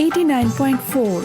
89.4।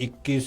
21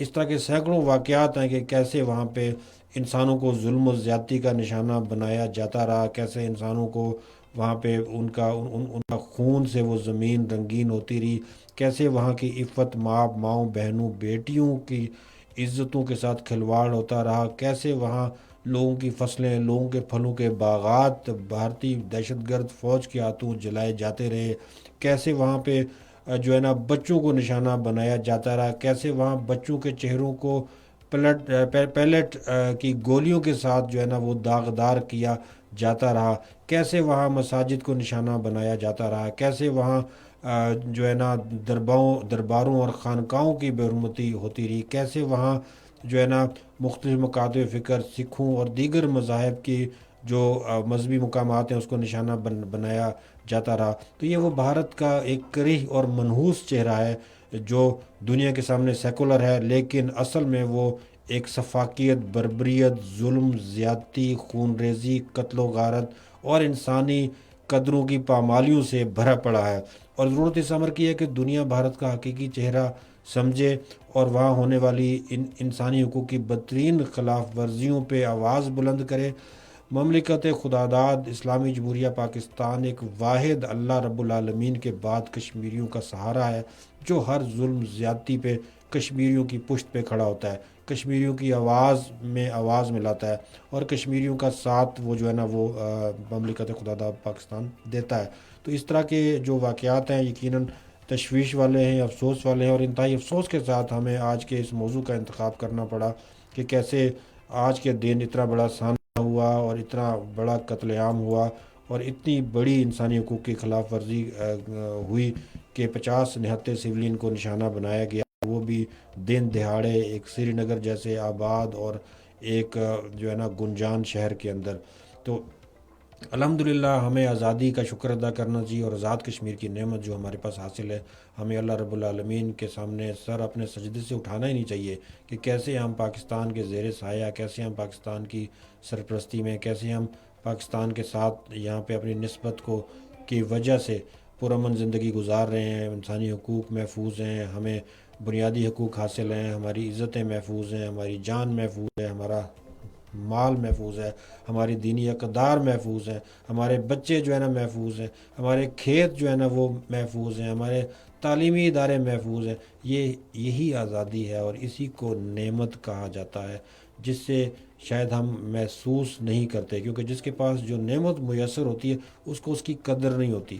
اس طرح کے سینکڑوں واقعات ہیں کہ کیسے وہاں پہ انسانوں کو ظلم و زیادتی کا نشانہ بنایا جاتا رہا، کیسے انسانوں کو وہاں پہ ان کا خون سے وہ زمین رنگین ہوتی رہی، کیسے وہاں کی عفت ماؤں بہنوں بیٹیوں کی عزتوں کے ساتھ کھلواڑ ہوتا رہا، کیسے وہاں لوگوں کی فصلیں، لوگوں کے پھلوں کے باغات بھارتی دہشت گرد فوج کے ہاتھوں جلائے جاتے رہے، کیسے وہاں پہ جو ہے نا بچوں کو نشانہ بنایا جاتا رہا، کیسے وہاں بچوں کے چہروں کو پیلٹ کی گولیوں کے ساتھ جو ہے نا وہ داغدار کیا جاتا رہا، کیسے وہاں مساجد کو نشانہ بنایا جاتا رہا، کیسے وہاں جو ہے نا درباروں اور خانقاہوں کی بے حرمتی ہوتی رہی، کیسے وہاں جو ہے نا مختلف مکاتب فکر سکھوں اور دیگر مذاہب کی جو مذہبی مقامات ہیں اس کو نشانہ بنایا جاتا رہا۔ تو یہ وہ بھارت کا ایک کریح اور منحوس چہرہ ہے جو دنیا کے سامنے سیکولر ہے، لیکن اصل میں وہ ایک سفاکیت، بربریت، ظلم، زیادتی، خون ریزی، قتل و غارت اور انسانی قدروں کی پامالیوں سے بھرا پڑا ہے۔ اور ضرورت اس امر کی ہے کہ دنیا بھارت کا حقیقی چہرہ سمجھے اور وہاں ہونے والی انسانی حقوق کی بدترین خلاف ورزیوں پہ آواز بلند کرے۔ مملکت خداداد اسلامی جمہوریہ پاکستان ایک واحد اللہ رب العالمین کے بعد کشمیریوں کا سہارا ہے جو ہر ظلم زیادتی پہ کشمیریوں کی پشت پہ کھڑا ہوتا ہے، کشمیریوں کی آواز ملاتا ہے اور کشمیریوں کا ساتھ وہ جو ہے نا وہ مملکت خداداد پاکستان دیتا ہے۔ تو اس طرح کے جو واقعات ہیں یقیناً تشویش والے ہیں، افسوس والے ہیں، اور انتہائی افسوس کے ساتھ ہمیں آج کے اس موضوع کا انتخاب کرنا پڑا کہ کیسے آج کے دن اتنا بڑا سانحہ ہوا اور اتنا بڑا قتل عام ہوا اور اتنی بڑی انسانی حقوق کی خلاف ورزی ہوئی کہ 50 نہتے سولین کو نشانہ بنایا گیا، وہ بھی دن دہاڑے ایک سری نگر جیسے آباد اور ایک جو ہے نا گنجان شہر کے اندر۔ تو الحمدللہ ہمیں آزادی کا شکر ادا کرنا چاہیے اور آزاد کشمیر کی نعمت جو ہمارے پاس حاصل ہے، ہمیں اللہ رب العالمین کے سامنے سر اپنے سجدے سے اٹھانا ہی نہیں چاہیے کہ کیسے ہم پاکستان کے زیر سایہ، کیسے ہم پاکستان کی سرپرستی میں، کیسے ہم پاکستان کے ساتھ یہاں پہ اپنی نسبت کی وجہ سے پرامن زندگی گزار رہے ہیں، انسانی حقوق محفوظ ہیں، ہمیں بنیادی حقوق حاصل ہیں، ہماری عزتیں محفوظ ہیں، ہماری جان محفوظ ہے، ہمارا مال محفوظ ہے، ہماری دینی اقدار محفوظ ہیں، ہمارے بچے جو ہے نا محفوظ ہیں، ہمارے کھیت جو ہے نا وہ محفوظ ہیں، ہمارے تعلیمی ادارے محفوظ ہیں۔ یہی آزادی ہے اور اسی کو نعمت کہا جاتا ہے، جس سے شاید ہم محسوس نہیں کرتے، کیونکہ جس کے پاس جو نعمت میسر ہوتی ہے اس کو اس کی قدر نہیں ہوتی۔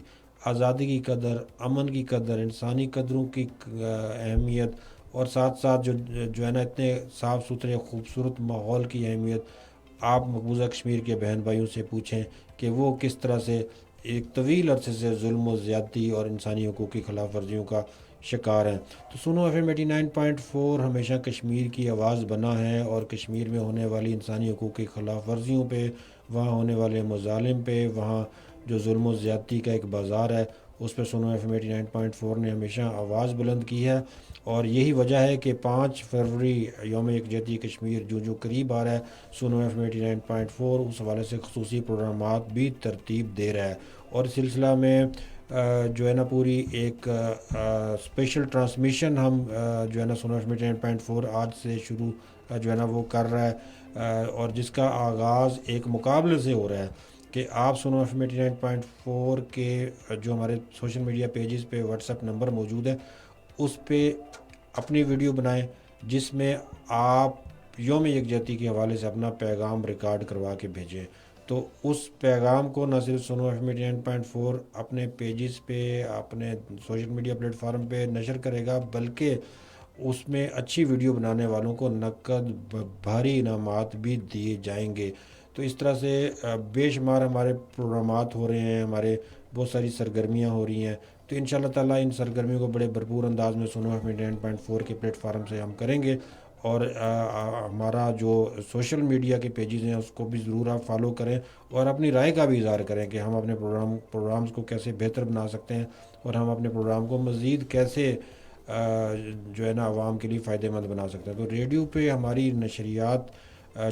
آزادی کی قدر، امن کی قدر، انسانی قدروں کی اہمیت اور ساتھ ساتھ جو ہے نا اتنے صاف ستھرے خوبصورت ماحول کی اہمیت آپ مقبوضہ کشمیر کے بہن بھائیوں سے پوچھیں کہ وہ کس طرح سے ایک طویل عرصے سے ظلم و زیادتی اور انسانی حقوق کی خلاف ورزیوں کا شکار ہیں۔ تو سنو ایف ایم 89.4 ہمیشہ کشمیر کی آواز بنا ہے اور کشمیر میں ہونے والی انسانی حقوق کی خلاف ورزیوں پہ، وہاں ہونے والے مظالم پہ، وہاں جو ظلم و زیادتی کا ایک بازار ہے اس پہ سنو ایف ایم 89.4 نے ہمیشہ آواز بلند کی ہے۔ اور یہی وجہ ہے کہ 5 فروری یوم یکجہتی کشمیر جو قریب آ رہا ہے، سنو ایف ایم 89.4 اس حوالے سے خصوصی پروگرامات بھی ترتیب دے رہا ہے اور اس سلسلہ میں جو ہے نا پوری ایک اسپیشل ٹرانسمیشن ہم جو ہے نا سنو ایف ایم 89.4 آج سے شروع جو ہے نا وہ کر رہا ہے اور جس کا آغاز ایک مقابلے سے ہو رہا ہے کہ آپ سنو ایف ایم 89.4 کے جو ہمارے سوشل میڈیا پیجز پہ واٹس ایپ نمبر موجود ہے اس پہ اپنی ویڈیو بنائیں جس میں آپ یوم یکجہتی کے حوالے سے اپنا پیغام ریکارڈ کروا کے بھیجیں۔ تو اس پیغام کو نہ صرف سنو ایف ایم 89.4 اپنے پیجز پہ، اپنے سوشل میڈیا پلیٹ فارم پہ نشر کرے گا، بلکہ اس میں اچھی ویڈیو بنانے والوں کو نقد بھاری انعامات بھی دیے جائیں گے۔ تو اس طرح سے بے شمار ہمارے پروگرامات ہو رہے ہیں، ہمارے بہت ساری سرگرمیاں ہو رہی ہیں، تو انشاءاللہ تعالیٰ ان سرگرمیوں کو بڑے بھرپور انداز میں سنو ایف ایم 89.4 کے پلیٹ فارم سے ہم کریں گے اور ہمارا جو سوشل میڈیا کے پیجز ہیں اس کو بھی ضرور آپ فالو کریں اور اپنی رائے کا بھی اظہار کریں کہ ہم اپنے پروگرامز کو کیسے بہتر بنا سکتے ہیں اور ہم اپنے پروگرام کو مزید کیسے جو ہے نا عوام کے لیے فائدہ مند بنا سکتے ہیں۔ تو ریڈیو پہ ہماری نشریات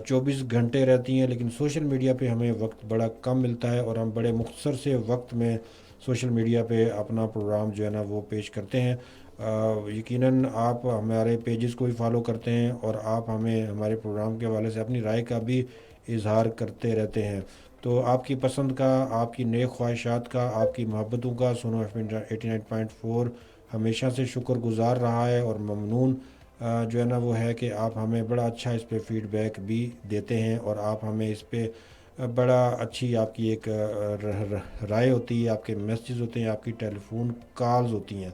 24 گھنٹے رہتی ہیں، لیکن سوشل میڈیا پہ ہمیں وقت بڑا کم ملتا ہے اور ہم بڑے مختصر سے وقت میں سوشل میڈیا پہ اپنا پروگرام جو ہے نا وہ پیش کرتے ہیں۔ یقیناً آپ ہمارے پیجز کو بھی فالو کرتے ہیں اور آپ ہمیں ہمارے پروگرام کے حوالے سے اپنی رائے کا بھی اظہار کرتے رہتے ہیں. تو آپ کی پسند کا، آپ کی نیک خواہشات کا، آپ کی محبتوں کا سونو ایف 89.4 ہمیشہ سے شکر گزار رہا ہے اور ممنون جو ہے نا وہ ہے کہ آپ ہمیں بڑا اچھا اس پہ فیڈ بیک بھی دیتے ہیں اور آپ ہمیں اس پہ بڑا اچھی آپ کی ایک رائے ہوتی ہے، آپ کے میسیجز ہوتے ہیں، آپ کی ٹیلی فون کالز ہوتی ہیں.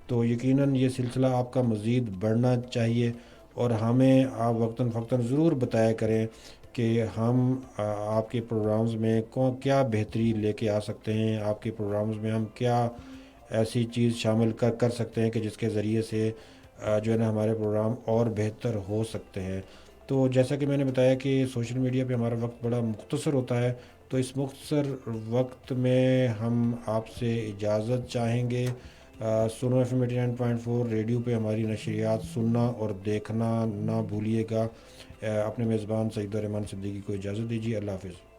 تو یقیناً یہ سلسلہ آپ کا مزید بڑھنا چاہیے اور ہمیں آپ وقتاً فوقتاً ضرور بتایا کریں کہ ہم آپ کے پروگرامز میں کیا بہتری لے کے آ سکتے ہیں، آپ کے پروگرامز میں ہم کیا ایسی چیز شامل کر سکتے ہیں کہ جس کے ذریعے سے جو ہے نا ہمارے پروگرام اور بہتر ہو سکتے ہیں. تو جیسا کہ میں نے بتایا کہ سوشل میڈیا پہ ہمارا وقت بڑا مختصر ہوتا ہے، تو اس مختصر وقت میں ہم آپ سے اجازت چاہیں گے. سونو ایف ایم 89.4 ریڈیو پہ ہماری نشریات سننا اور دیکھنا نہ بھولیے گا. اپنے میزبان سعید الرحمان صدیقی کو اجازت دیجیے. اللہ حافظ.